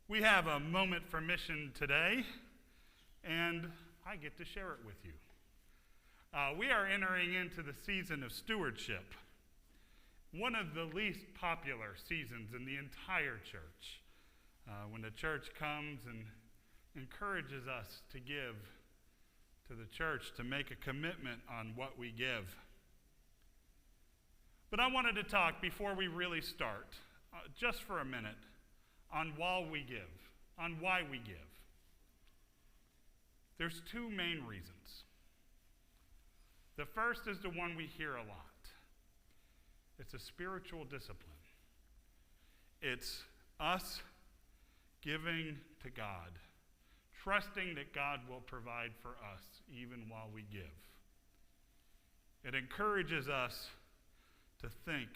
We have a moment for mission today, and I get to share it with you. We are entering into the season of stewardship, one of the least popular seasons in the entire church, when the church comes and encourages us to give to the church, to make a commitment on what we give. But I wanted to talk, before we really start, just for a minute, on why we give. There's two main reasons. The first is the one we hear a lot. It's a spiritual discipline. It's us giving to God, trusting that God will provide for us even while we give. It encourages us to think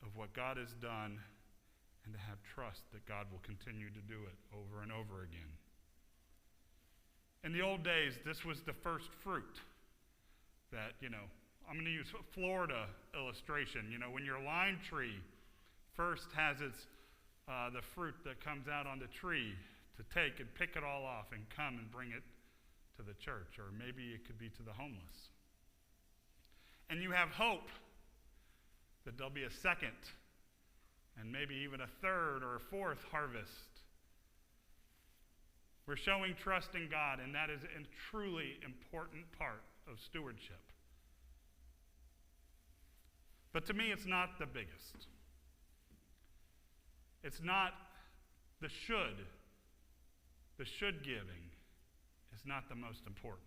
of what God has done and to have trust that God will continue to do it over and over again. In the old days, this was the first fruit that, I'm going to use a Florida illustration. When your lime tree first has the fruit that comes out on the tree, to take and pick it all off and come and bring it to the church, or maybe it could be to the homeless. And you have hope that there'll be a second and maybe even a third or a fourth harvest. We're showing trust in God, and that is a truly important part of stewardship. But to me, it's not the biggest. It's not the should. The should giving is not the most important.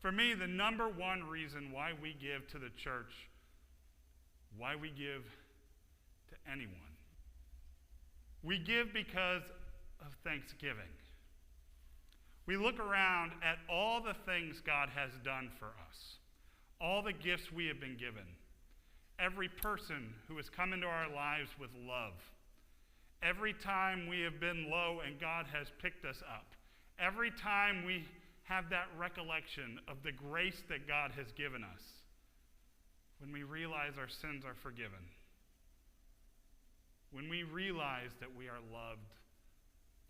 For me, the number one reason why we give to the church, why we give to anyone, we give because of thanksgiving. We look around at all the things God has done for us, all the gifts we have been given, every person who has come into our lives with love, every time we have been low and God has picked us up, every time we have that recollection of the grace that God has given us, when we realize our sins are forgiven, when we realize that we are loved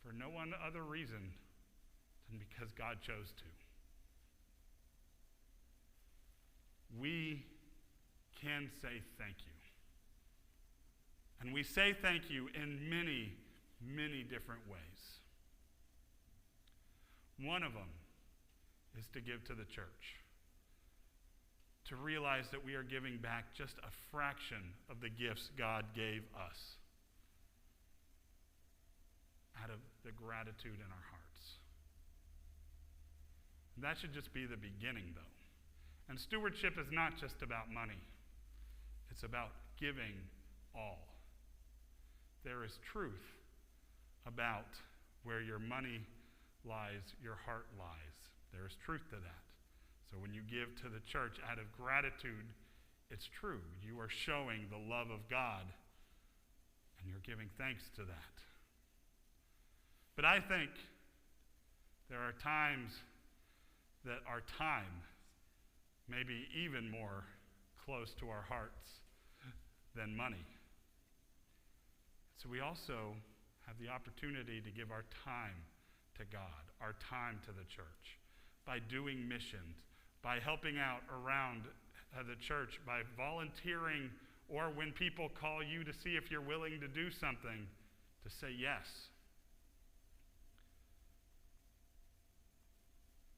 for no one other reason than because God chose to, we can say thank you. And we say thank you in many, many different ways. One of them is to give to the church, to realize that we are giving back just a fraction of the gifts God gave us out of the gratitude in our hearts. And that should just be the beginning, though. And stewardship is not just about money. It's about giving all. There is truth about where your money lies, your heart lies. There is truth to that. So when you give to the church out of gratitude, it's true. You are showing the love of God, and you're giving thanks to that. But I think there are times that our time may be even more close to our hearts than money. So we also have the opportunity to give our time to God, our time to the church, by doing missions, by helping out around the church, by volunteering, or when people call you to see if you're willing to do something, to say yes.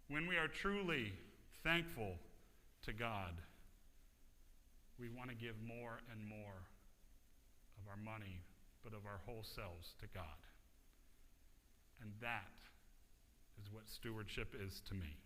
When we are truly thankful to God, we want to give more and more of our money, but of our whole selves to God. And that is what stewardship is to me.